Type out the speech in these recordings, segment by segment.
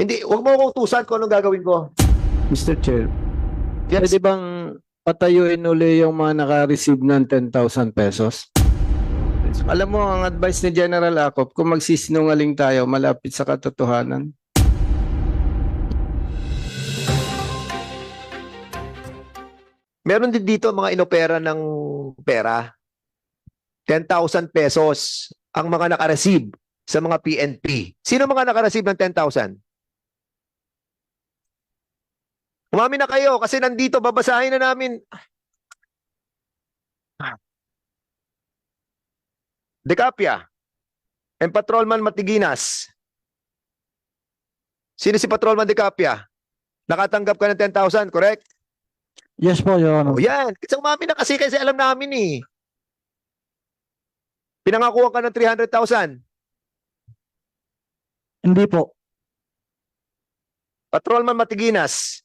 Hindi, huwag mo akong utusan kung anong gagawin ko. Mr. Chair, Yes. pwede bang patayuin uli yung mga naka-receive ng 10,000 pesos? Alam mo, ang advice ni General Acop, kung magsisinungaling tayo, malapit sa katotohanan. Meron din dito mga inopera ng pera. 10,000 pesos ang mga naka-receive sa mga PNP. Sino mga naka-receive ng 10,000? Umamin na kayo kasi nandito, babasahin na namin. Decapia and Patrolman Matiginas. Sino si Patrolman Decapia? Nakatanggap ka ng 10,000, correct? Yes po, Your Honor. O yan. Kasi umamin na kasi alam namin eh. Pinangakuha ka ng 300,000. Hindi po. Patrolman Matiginas.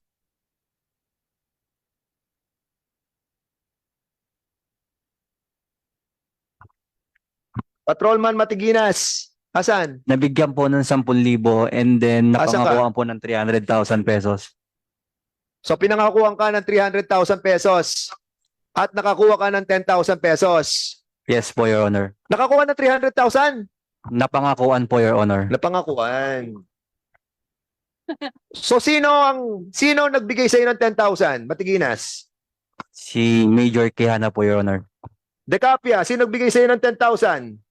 Patrolman Matiginas. Asan? Nabigyan po ng 10,000 and then Asa ka? napangakuan po ng 300,000 pesos. So pinangakuha ka ng 300,000 pesos at nakakuha ka ng 10,000 pesos. Yes po, Your Honor. Nakakuha ng 300,000? Napangakuan po, Your Honor. Napangakuan. So sino nagbigay sa iyo ng 10,000? Matiginas. Si Major Quijana po, Your Honor. Decapia, sino nagbigay sa iyo ng 10,000?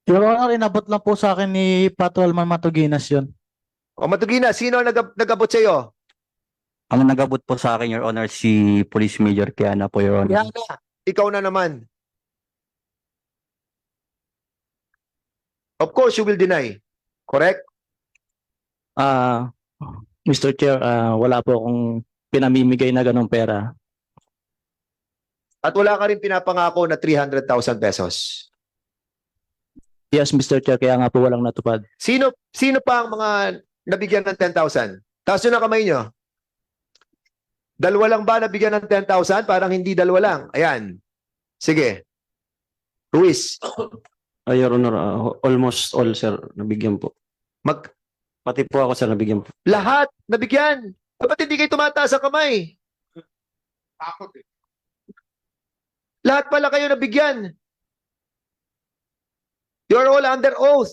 Your Honor, inabot lang po sa akin ni Patrolman Matuginas yun. O Matiginas, sino nagabot sa iyo? Ang nagabot po sa akin, Your Honor, si Police Major Quijana po, Your Honor. Yan na. Ikaw na naman. Of course, you will deny. Correct? Mr. Chair, wala po akong pinamimigay na ganong pera. At wala ka rin pinapangako na 300,000 pesos. Yes, Mr. Chair, kaya nga po walang natupad. Sino pa ang mga nabigyan ng 10,000? Taas nyo na kamay nyo. Dalawa lang ba nabigyan ng 10,000? Parang hindi dalawa lang. Ayan. Sige. Ruiz. Your Honor, almost all, sir, nabigyan po. Pati po ako, sir, nabigyan po. Lahat nabigyan. Dapat hindi kayo tumataas ang kamay. Lahat pala kayo nabigyan. You're all under oath.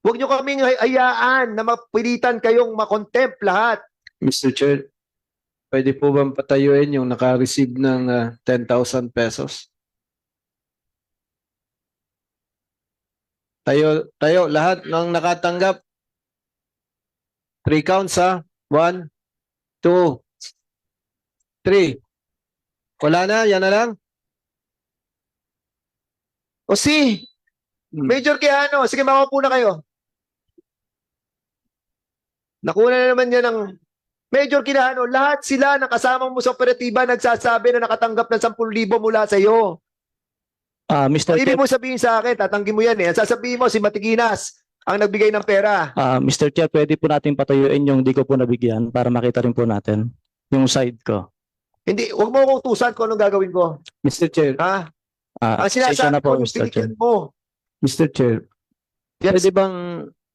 Huwag nyo kaming hayaan na mapilitan kayong makontempt lahat. Mr. Chair, pwede po bang patayuin yung naka-receive ng 10,000 pesos? Tayo, lahat ng nakatanggap. 3 counts ha. 1, 2, 3. Wala na, yan na lang. O si Major Quijano, sige makaupo na kayo. Nakuna na naman yan ng Major Quijano, lahat sila ng kasama mo sa operatiba nagsasabi na nakatanggap ng 10,000 mula sa iyo. Mr. Ibig Chair, mo sabihin sa akin, tatanggi mo yan eh. Ang sasabihin mo, si Matiginas ang nagbigay ng pera. Mr. Chair, pwede po natin patayuin yung di ko po nabigyan para makita rin po natin yung side ko. Hindi, huwag mo akong utusan kung anong gagawin ko. Mr. Chair, Ha? Ang Pasensya sinasabi na po, ko, yung Mr. Chair. binigyan mo. Mr. Chair, Yes. pwede bang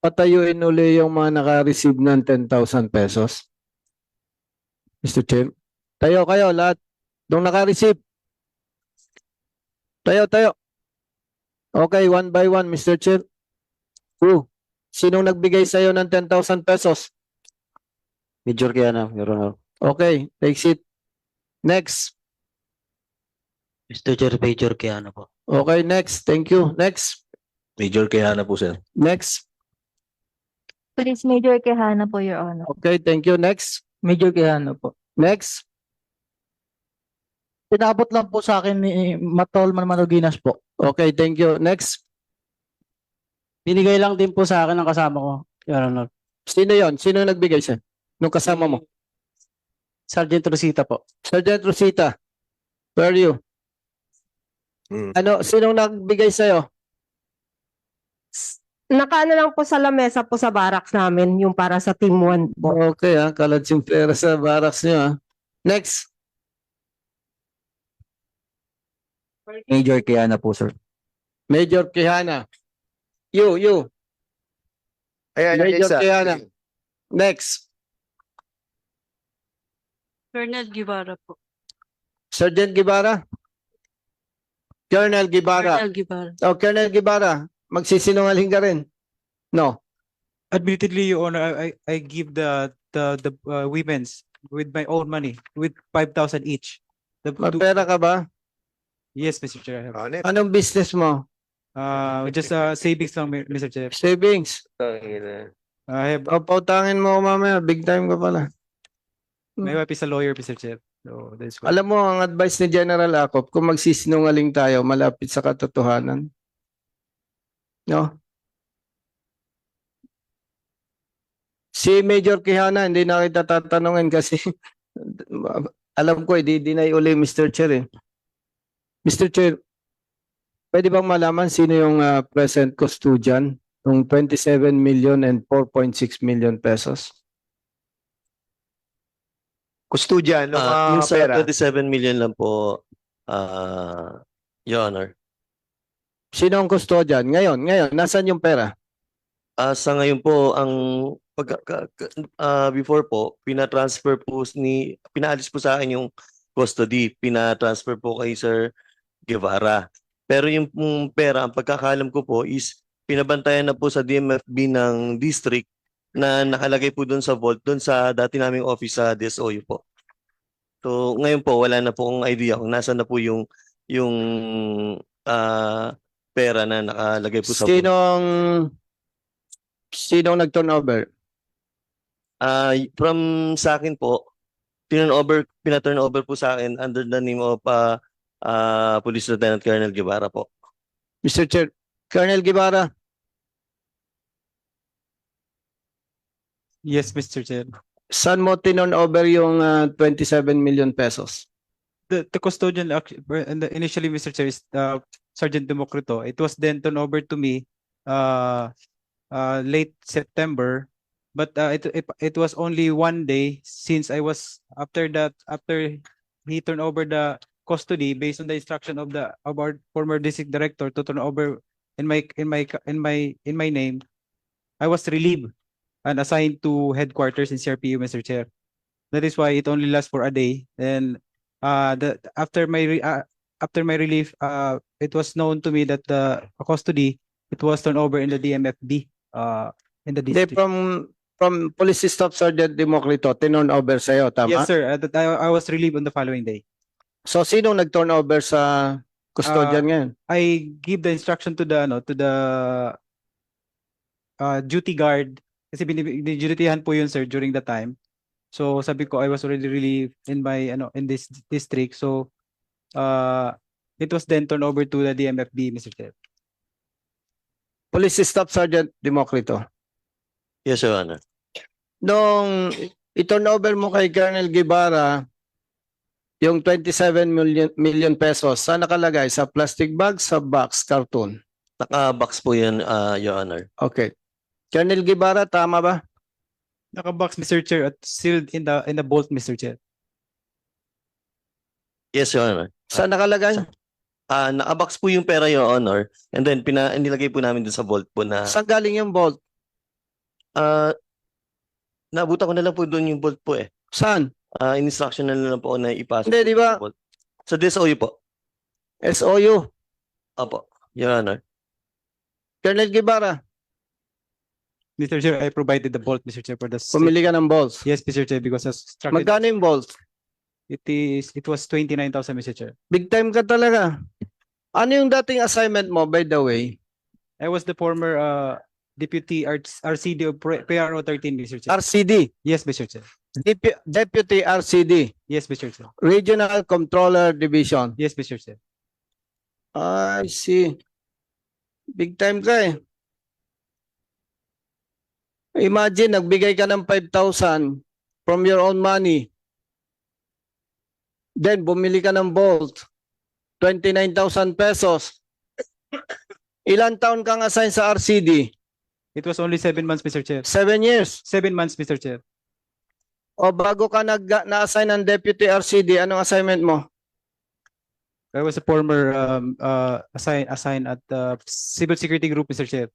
patayuin uli yung mga naka-receive ng 10,000 pesos? Mr. Chair, tayo kayo lahat. Nung naka-receive. Tayo. Okay, one by one, Mr. Chair. Sinong nagbigay sa iyo ng 10,000 pesos? Major Quijana, Your Honor. Okay, take seat. Next. Mr. Chair, Major Quijano po. Okay, next. Thank you. Next. Major Quijana po, sir. Next. Police Major Quijana po, Your Honor. Okay, thank you. Next. Major Quijano po. Next. Inabot lang po sa akin ni Patrolman Matuginas po. Okay, thank you. Next. Binigay lang din po sa akin ng kasama ko, Your Honor. Sino yon? Sino yung nagbigay siya? Nung kasama mo? Sergeant Rosita po. Sergeant Rosita. Where are you? Ano, sinong nagbigay sa'yo? Nakaano lang po sa lamesa po sa barracks namin, yung para sa Team 1 po. Okay, kalad yung pera sa barracks niyo. Next. Major Quijana po, sir. Major Quijana. You. Ayan, Major isa. Quijana. Next, Colonel Guevara po. Sergeant Guevara. Colonel Guevara. Guevara. Oh, Colonel Guevara, magsisinungaling ka rin. No. Admittedly, Your Honor, I give the women's with my own money with 5,000 each. May pera ka ba? Yes, Mr. Chair. I have. Oh, next. Anong business mo? Just savings lang, Mr. Chair. Savings. I have O, pautangin mo mamaya. Big time ka pala. my wife is a lawyer, Mr. Chair. So that's why. Alam mo, ang advice ni General Acop, kung magsisinungaling tayo, malapit sa katotohanan. No? Si Major Quijana, hindi na kita tatanungin kasi alam ko, i-deny uli Mr. Chair eh. Mr. Chair, pwede bang malaman sino yung present custodian ng 27 million and 4.6 million pesos? Custodian ng Yung sa pera. 27 million lang po, Your Honor. Sino ang custodian? Ngayon, nasan yung pera? Sa ngayon po, ang before po, pinaalis po sa akin yung custody, pinatransfer po kay Sir Guevara. Pero yung pera, ang pagkakalam ko po is pinabantayan na po sa DMFB ng district na nakalagay po doon sa vault, doon sa dati naming office sa DSOU po. So ngayon po, wala na po akong idea kung nasa na po yung pera na nakalagay po sa vault. Sinong nag-turnover? From sa akin po, pina-turn over po sa akin under the name of Police Lieutenant Colonel Guevara po. Mr. Chair, Colonel Guevara, Yes, Mr. Chair. saan mo tinurn over yung 27 million pesos? The custodian initially, Mr. Chair, is Sergeant Democrito. It was then turned over to me late September, but it was only one day since I was after he turned over the custody based on the instruction of our former district director to turn over in my name. I was relieved and assigned to headquarters in CRPU, Mr. Chair. That is why it only lasts for a day. And after my relief, it was known to me that the custody it was turned over in the DMFB in the Hindi, district. from Police Staff Sergeant Democrito, tinurn over sa'yo, tama? Yes, sir. I was relieved on the following day. So, sino nag-turn over sa custodian ngayon? I give the instruction to the duty guard kasi binidutihan po yun, sir, during the time. So sabi ko I was already relieved in my in this district. So it was then turned over to the DMFB, Mr. Chair. Police Staff Sergeant Democrito. Yes, Your Honor. Nung i-turn over mo kay Colonel Guevara yung 27 million pesos, saan nakalagay? Sa plastic bag, sa box, cartoon? Naka-box po yan, Your Honor. Okay. Colonel Guevara, tama ba? Naka-box, Mr. Chair, at sealed in the bolt, Mr. Chair. Yes, Your Honor. Saan nakalagay? Naka-box po yung pera, Your Honor. And then, nilagay po namin dun sa vault po na... Saan galing yung bolt? Naabutan ko na lang po doon yung vault po eh. Saan? In-instruction na lang po ako na ipasok. Hindi, di ba? sa vault. Sa DSOU po. SOU. Opo, Your Honor. Colonel Guevara, Mr. Chair, I provided the bolt, Mr. Chair, for the... pumili ka ng bolts. Yes, Mr. Chair, because I was instructed. Magkano yung bolts? It was 29,000, Mr. Chair. Big time ka talaga. Ano yung dating assignment mo, by the way? I was the former deputy RCD of PRO 13, Mr. Chair. RCD. Yes, Mr. Chair. Deputy RCD. Yes, Mr. Chair. Regional Controller Division. Yes, Mr. Chair. I see. Big time ka eh. Imagine, nagbigay ka ng 5,000 from your own money. Then, bumili ka ng bolt. 29,000 pesos. Ilan taon kang assign sa RCD? It was only 7 months, Mr. Chair. 7 years. 7 months, Mr. Chair. O bago ka na-assign ng Deputy RCD, anong assignment mo? I was a former assigned at the Civil Security Group, Mr. Chair.